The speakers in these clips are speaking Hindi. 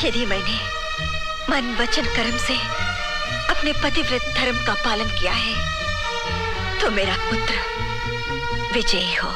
यदि मैंने मन वचन कर्म से अपने पतिव्रत धर्म का पालन किया है तो मेरा पुत्र विजयी हो।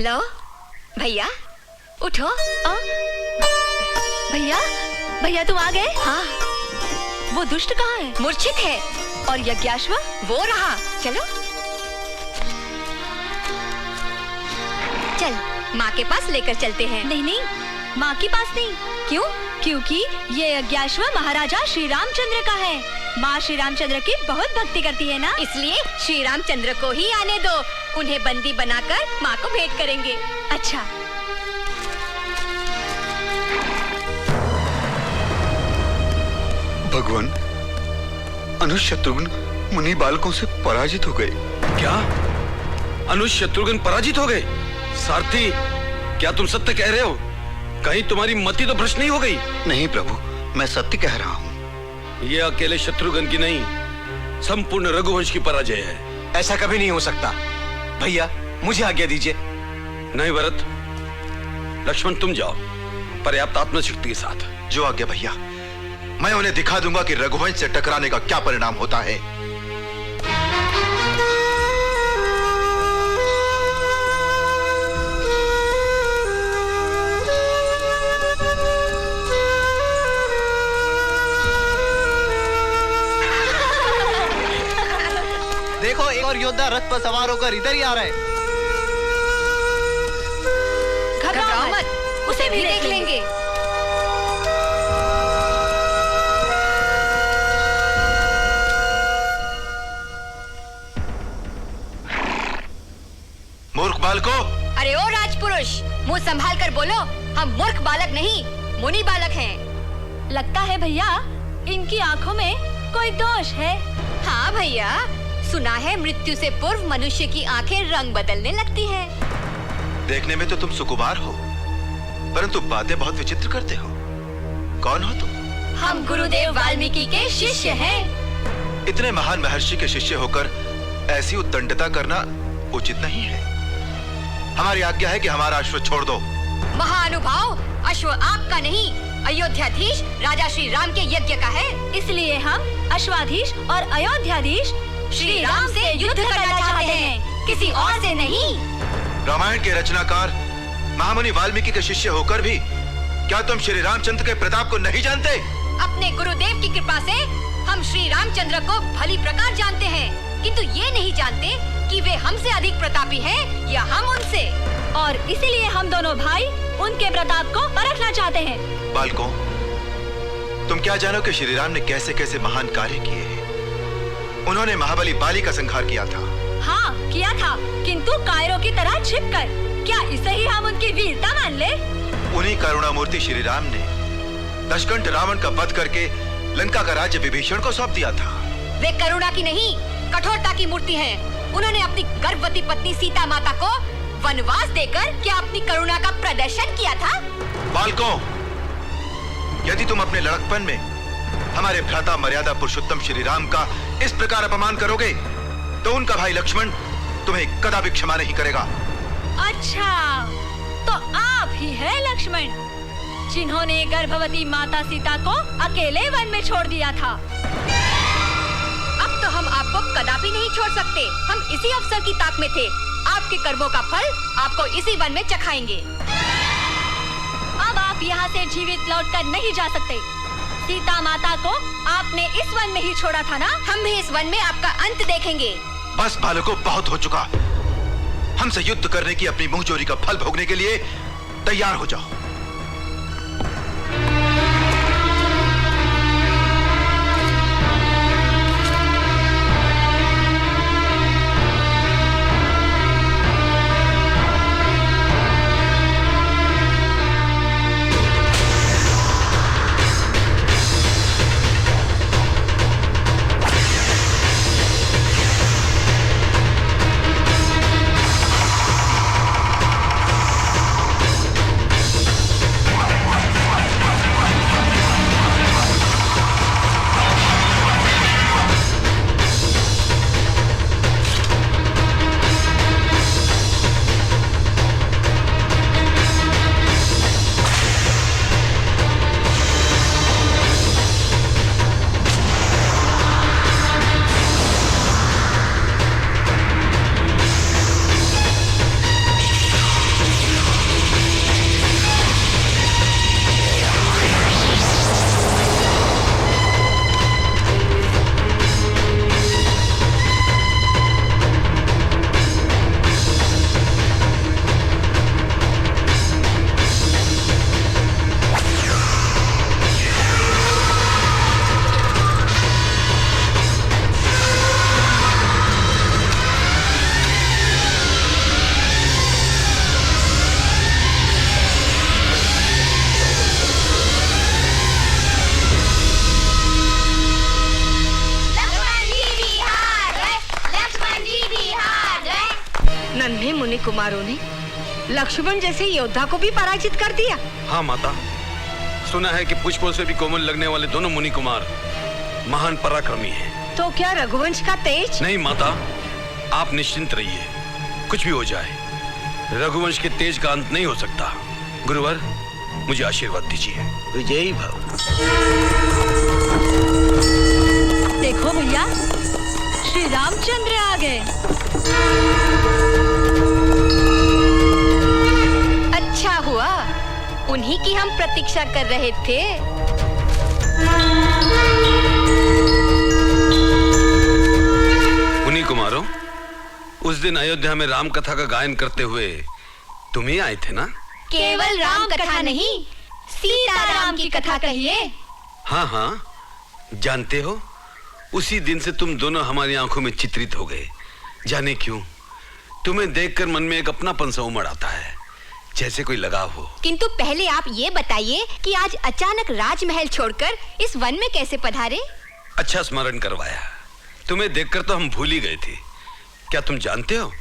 लो भैया उठो। भैया भैया तुम आ गए? हाँ। वो दुष्ट कहाँ है? मूर्छित है। और यज्ञाश्व? वो रहा। चलो चल माँ के पास लेकर चलते हैं। नहीं नहीं, माँ के पास नहीं। क्यों? क्योंकि ये यज्ञाश्व महाराजा श्री रामचंद्र का है। माँ श्री रामचंद्र की बहुत भक्ति करती है ना, इसलिए श्री रामचंद्र को ही आने दो। उन्हें बंदी बनाकर माँ को भेंट करेंगे। अच्छा। भगवान, अनुज शत्रुघ्न मुनि बालकों से पराजित हो गए। क्या? अनुज शत्रुघ्न पराजित हो गए? सारथी, क्या तुम सत्य कह रहे हो? कहीं तुम्हारी मति तो भ्रष्ट नहीं हो गई? नहीं प्रभु, मैं सत्य कह रहा हूँ। ये अकेले शत्रुघ्न की नहीं, संपूर्ण रघुवंश की पराजय है। ऐसा कभी नहीं हो सकता। भैया मुझे आज्ञा दीजिए। नहीं भरत, लक्ष्मण तुम जाओ पर्याप्त आत्मशक्ति के साथ। जो आज्ञा भैया। मैं उन्हें दिखा दूंगा कि रघुवंश से टकराने का क्या परिणाम होता है। देखो, एक और योद्धा रथ पर सवार होकर इधर ही आ रहा है। घबराओ मत, उसे भी देख लेंगे। मूर्ख बालको! अरे ओ राजपुरुष, मुंह संभाल कर बोलो। हम मूर्ख बालक नहीं, मुनि बालक हैं। लगता है भैया इनकी आंखों में कोई दोष है। हाँ भैया, सुना है मृत्यु से पूर्व मनुष्य की आंखें रंग बदलने लगती हैं। देखने में तो तुम सुकुमार हो, परंतु बातें बहुत विचित्र करते हो। कौन हो तुम? हम गुरुदेव वाल्मीकि के शिष्य हैं। इतने महान महर्षि के शिष्य होकर ऐसी उद्दंडता करना उचित नहीं है। हमारी आज्ञा है कि हमारा अश्व छोड़ दो। महानुभाव, अश्व आपका नहीं, अयोध्याधीश राजा श्री राम के यज्ञ का है। इसलिए हम अश्वाधीश और अयोध्याधीश श्री राम से युद्ध करना चाहते हैं, किसी और से नहीं। रामायण के रचनाकार महामुनि वाल्मीकि के शिष्य होकर भी क्या तुम श्री रामचंद्र के प्रताप को नहीं जानते? अपने गुरुदेव की कृपा से हम श्री रामचंद्र को भली प्रकार जानते हैं, किंतु ये नहीं जानते कि वे हमसे अधिक प्रतापी हैं या हम उनसे। और इसीलिए हम दोनों भाई उनके प्रताप को परखना चाहते हैं। बालकों, तुम क्या जानो कि श्री राम ने कैसे कैसे महान कार्य किए हैं। उन्होंने महाबली बाली का संहार किया था। हाँ किया था, किंतु कायरों की तरह छिपकर। क्या इसे ही हम उनकी वीरता मान ले? उन्हीं करुणामूर्ति श्री राम ने दशकंठ रावण का वध करके लंका का राज्य विभीषण को सौंप दिया था। वे करुणा की नहीं, कठोरता की मूर्ति हैं। उन्होंने अपनी गर्भवती पत्नी सीता माता को वनवास देकर क्या अपनी करुणा का प्रदर्शन किया था? बालकों, यदि तुम अपने लड़कपन में हमारे भ्राता मर्यादा पुरुषोत्तम श्री राम का इस प्रकार अपमान करोगे तो उनका भाई लक्ष्मण तुम्हें कदापि क्षमा नहीं करेगा। अच्छा, तो आप ही है लक्ष्मण, जिन्होंने गर्भवती माता सीता को अकेले वन में छोड़ दिया था। अब तो हम आपको कदापि नहीं छोड़ सकते। हम इसी अवसर की ताक में थे। आपके कर्मों का फल आपको इसी वन में चखाएंगे। अब आप यहाँ से जीवित लौटकर नहीं जा सकते। सीता माता को आपने इस वन में ही छोड़ा था ना? हम भी इस वन में आपका अंत देखेंगे। बस बालकों, बहुत हो चुका। हमसे युद्ध करने की अपनी मुंहचोरी का फल भोगने के लिए तैयार हो जाओ। नन्हे मुनि कुमारों ने लक्ष्मण जैसे योद्धा को भी पराजित कर दिया। हाँ माता, सुना है कि पुष्पों से भी कोमल लगने वाले दोनों मुनि कुमार महान पराक्रमी हैं। तो क्या रघुवंश का तेज? नहीं माता, आप निश्चिंत रहिए, कुछ भी हो जाए रघुवंश के तेज का अंत नहीं हो सकता। गुरुवर, मुझे आशीर्वाद दीजिए। विजयी भव। देखो भैया, श्री रामचंद्र आ गए। अच्छा हुआ, उन्हीं की हम प्रतीक्षा कर रहे थे। मुनि कुमारों, उस दिन अयोध्या में राम कथा का गायन करते हुए तुम ही आए थे ना? केवल राम कथा नहीं, सीता राम की कथा कहिए। हाँ हाँ, जानते हो, उसी दिन से तुम दोनों हमारी आंखों में चित्रित हो गए। जाने क्यों, तुम्हें देखकर मन में एक अपनापन सा उमड़ आता है, जैसे कोई लगाव हो। किंतु पहले आप ये बताइए कि आज अचानक राजमहल छोड़कर इस वन में कैसे पधारे? अच्छा स्मरण करवाया, तुम्हें देखकर तो हम भूल ही गए थे। क्या तुम जानते हो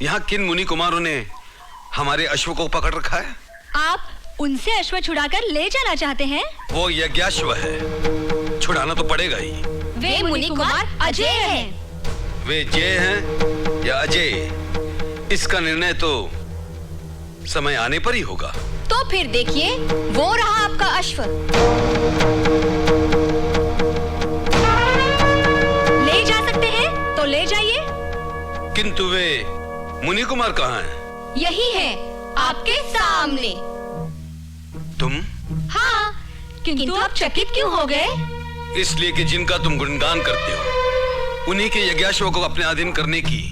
यहाँ किन मुनि कुमारों ने हमारे अश्व को पकड़ रखा है? आप उनसे अश्व छुड़ाकर ले जाना चाहते हैं? वो यज्ञाश्व है, छुड़ाना तो पड़ेगा ही। वे मुनि कुमार अजय हैं। वे जय हैं या अजय, इसका निर्णय तो समय आने पर ही होगा। तो फिर देखिए, वो रहा आपका अश्व। ले जा सकते हैं तो ले जाइए। किंतु वे मुनि कुमार कहाँ हैं? यही है, आपके सामने। तुम? हाँ, किंतु आप चकित क्यों हो गए? इसलिए कि जिनका तुम गुणगान करते हो, उन्हीं के यज्ञाश्व को अपने अधीन करने की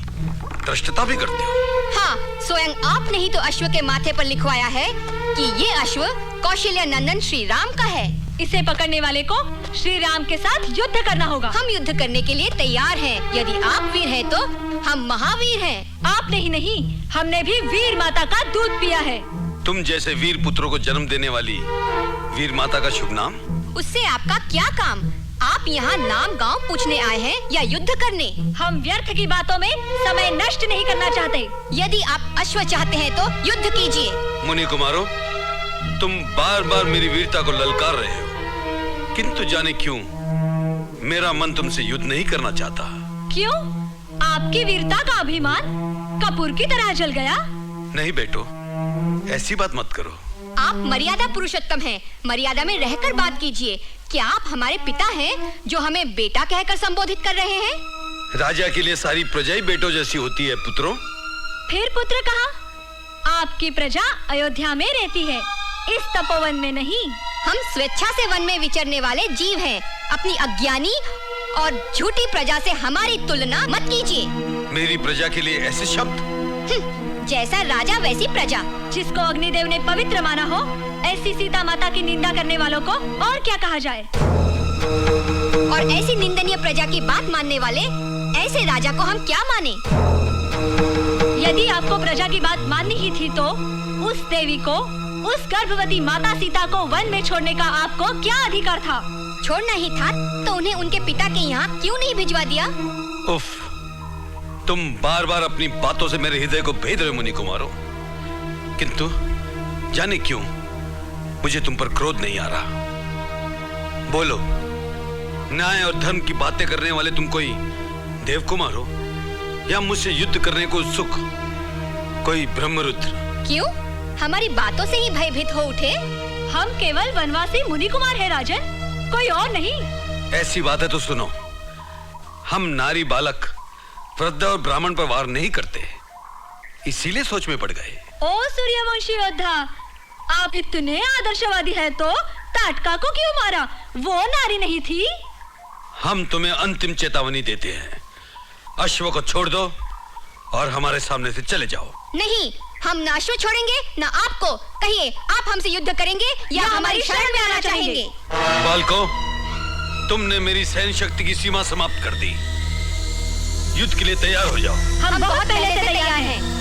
धृष्टता भी करते हो। हाँ, स्वयं आपने ही तो अश्व के माथे पर लिखवाया है कि ये अश्व कौशल्या नंदन श्री राम का है। इसे पकड़ने वाले को श्री राम के साथ युद्ध करना होगा। हम युद्ध करने के लिए तैयार हैं। यदि आप वीर हैं तो हम महावीर हैं। आपने ही नहीं, हमने भी वीर माता का दूध पिया है। तुम जैसे वीर पुत्रों को जन्म देने वाली वीर माता का शुभ नाम? उससे आपका क्या काम? आप यहाँ नाम गांव पूछने आए हैं या युद्ध करने? हम व्यर्थ की बातों में समय नष्ट नहीं करना चाहते। यदि आप अश्व चाहते हैं तो युद्ध कीजिए। मुनि कुमारों, तुम बार बार मेरी वीरता को ललकार रहे हो, किंतु जाने क्यों मेरा मन तुमसे युद्ध नहीं करना चाहता। क्यों? आपकी वीरता का अभिमान कपूर की तरह जल गया? नहीं बेटो, ऐसी बात मत करो। आप मर्यादा पुरुषोत्तम हैं, मर्यादा में रहकर बात कीजिए। क्या आप हमारे पिता हैं जो हमें बेटा कहकर संबोधित कर रहे हैं? राजा के लिए सारी प्रजा ही बेटों जैसी होती है पुत्रों। फिर पुत्र कहा? आपकी प्रजा अयोध्या में रहती है, इस तपोवन में नहीं। हम स्वेच्छा से वन में विचरने वाले जीव हैं। अपनी अज्ञानी और झूठी प्रजा से हमारी तुलना मत कीजिए। मेरी प्रजा के लिए ऐसे शब्द? जैसा राजा वैसी प्रजा। जिसको अग्निदेव ने पवित्र माना हो, ऐसी सीता माता की निंदा करने वालों को और क्या कहा जाए? और ऐसी निंदनीय प्रजा की बात मानने वाले ऐसे राजा को हम क्या माने? यदि आपको प्रजा की बात माननी ही थी तो उस देवी को, उस गर्भवती माता सीता को वन में छोड़ने का आपको क्या अधिकार था? छोड़ना ही था तो उन्हें उनके पिता के यहाँ क्यों नहीं भिजवा दिया? उफ, तुम बार बार अपनी बातों से मेरे हृदय को भेद रहे हो मुनि कुमारो। किंतु जाने क्यों मुझे तुम पर क्रोध नहीं आ रहा। बोलो, न्याय और धर्म की बातें करने वाले तुम कोई देव कुमार हो या मुझसे युद्ध करने को उत्सुक कोई ब्रह्मरुद्र? क्यों? हमारी बातों से ही भयभीत हो उठे? हम केवल वनवासी मुनि कुमार है राजन, कोई और नहीं। ऐसी बात है तो सुनो, हम नारी, बालक, वृद्ध और ब्राह्मण पर वार नहीं करते, इसीलिए सोच में पड़ गए। ओ सूर्यवंशी योद्धा, आप इतने आदर्शवादी हैं तो ताटका को क्यों मारा? वो नारी नहीं थी? हम तुम्हें अंतिम चेतावनी देते हैं, अश्व को छोड़ दो और हमारे सामने से चले जाओ। नहीं, हम न अश्व छोड़ेंगे न आपको। कहिए, आप हमसे युद्ध करेंगे या हमारी शरण में आना चाहेंगे? बालकों, तुमने मेरी सहन शक्ति की सीमा समाप्त कर दी। युद्ध के लिए तैयार हो जाओ। हम बहुत पहले से तैयार हैं।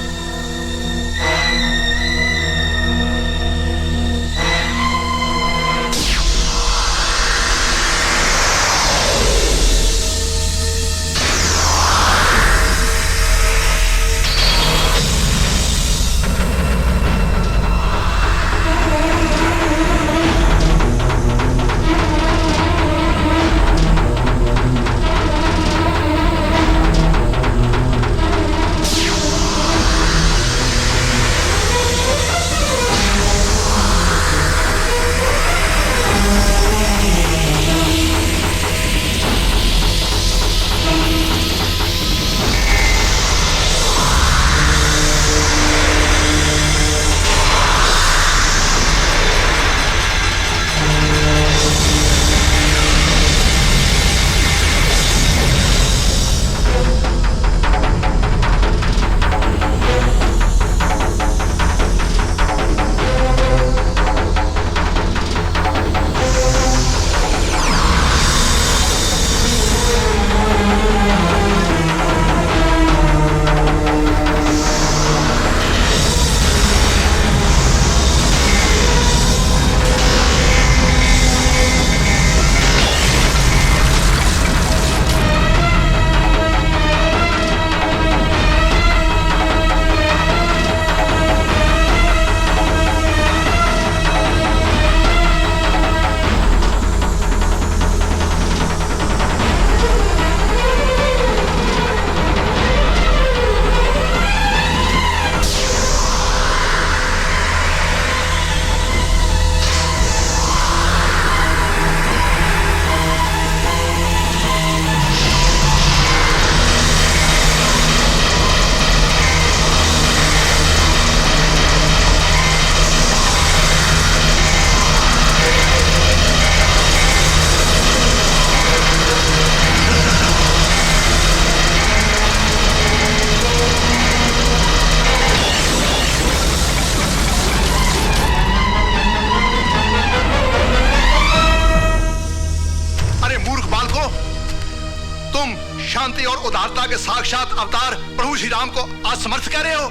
शांति और उदारता के साक्षात अवतार प्रभु श्री राम को असमर्थ कह रहे हो?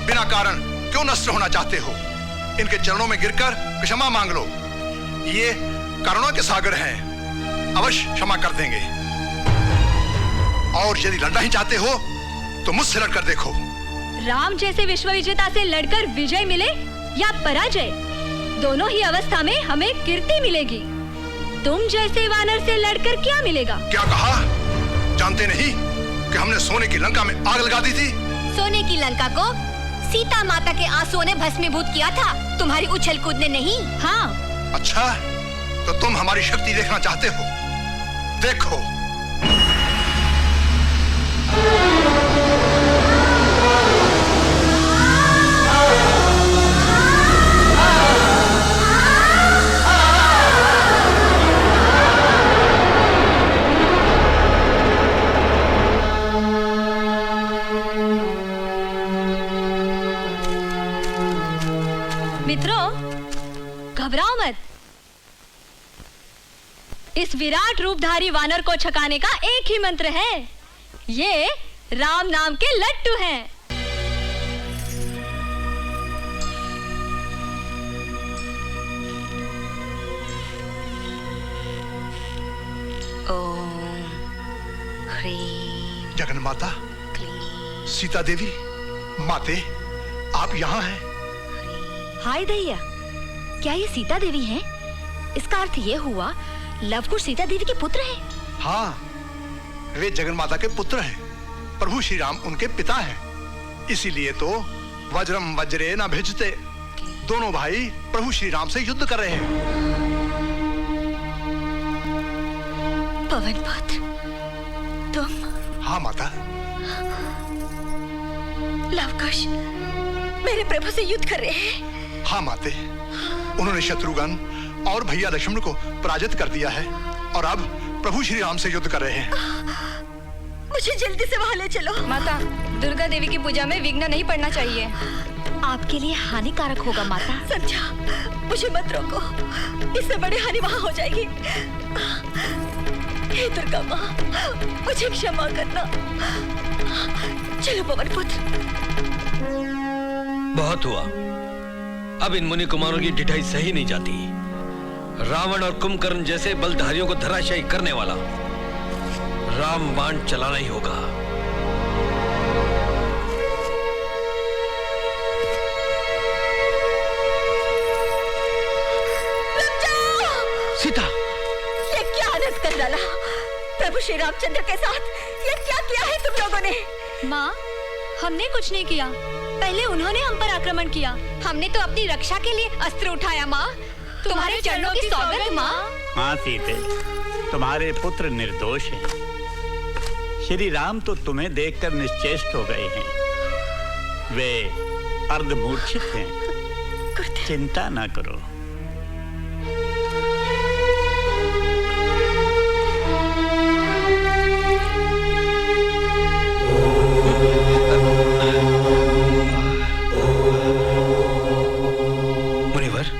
बिना कारण क्यों नष्ट होना चाहते हो? इनके चरणों में गिरकर क्षमा मांग लो। ये करुणा के सागर हैं, अवश्य क्षमा कर देंगे। और यदि लड़ना ही चाहते हो तो मुझसे लड़कर देखो। राम जैसे विश्व विजेता से लड़कर विजय मिले या पराजय, दोनों ही अवस्था में हमें कीर्ति मिलेगी। तुम जैसे वानर से लड़कर क्या मिलेगा? क्या कहा? जानते नहीं कि हमने सोने की लंका में आग लगा दी थी? सोने की लंका को सीता माता के आंसुओं ने भस्मीभूत किया था, तुम्हारी उछल कूद ने नहीं। हाँ। अच्छा, तो तुम हमारी शक्ति देखना चाहते हो? देखो। मित्रों, घबराओ मत। इस विराट रूपधारी वानर को छकाने का एक ही मंत्र है। ये राम नाम के लट्टू हैं। ओम ह्रीं जगन माता, क्लीं सीता देवी, माते, आप यहाँ हैं? हाय दैया, क्या ये सीता देवी हैं? इसका अर्थ ये हुआ लवकुश सीता देवी के पुत्र हैं। हाँ, वे जगन माता के पुत्र हैं। प्रभु श्री राम उनके पिता हैं। इसीलिए तो वज्रम वज्रे न भिजते, दोनों भाई प्रभु श्री राम से युद्ध कर रहे हैं। पवन पुत्र, तुम? हाँ माता। लवकुश मेरे प्रभु से युद्ध कर रहे हैं। हाँ माते, उन्होंने शत्रुघ्न और भैया लक्ष्मण को पराजित कर दिया है और अब प्रभु श्री राम से युद्ध कर रहे हैं। मुझे जल्दी से वहां ले चलो। माता, दुर्गा देवी की पूजा में विघ्न नहीं पड़ना चाहिए। आपके लिए हानिकारक होगा माता। समझा, मुझे मत रोको, इससे बड़ी हानि वहां हो जाएगी। हे दुर्गा माँ, मुझे क्षमा करना। चलो पवन पुत्र। बहुत हुआ, अब इन मुनि कुमारों की ढिठाई सही नहीं जाती। रावण और कुंभकर्ण जैसे बलधारियों को धराशायी करने वाला राम बाण चलाना ही होगा। सीता, ये क्या आनंद कर डाला प्रभु श्री रामचंद्र के साथ। ये क्या किया है तुम लोगों ने? माँ, हमने कुछ नहीं किया, पहले उन्होंने हम पर आक्रमण किया। हमने तो अपनी रक्षा के लिए अस्त्र उठाया माँ। तुम्हारे चरणों की सौगंध माँ। हाँ सीते, तुम्हारे पुत्र निर्दोष हैं। श्री राम तो तुम्हें देखकर निश्चेष्ट हो गए हैं। वे अर्धमूर्छित हैं। चिंता ना करो। मुनिवर,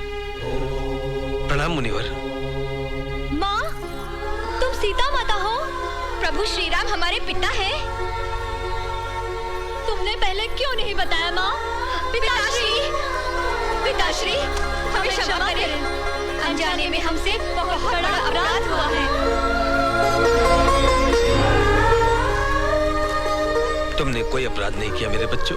प्रणाम मुनिवर। माँ, तुम सीता माता हो? प्रभु श्री राम हमारे पिता हैं। तुमने पहले क्यों नहीं बताया माँ? पिताश्री, पिताश्री, हमें क्षमा करें। अनजाने में हमसे बहुत बड़ा अपराध हुआ है। तुमने कोई अपराध नहीं किया मेरे बच्चों।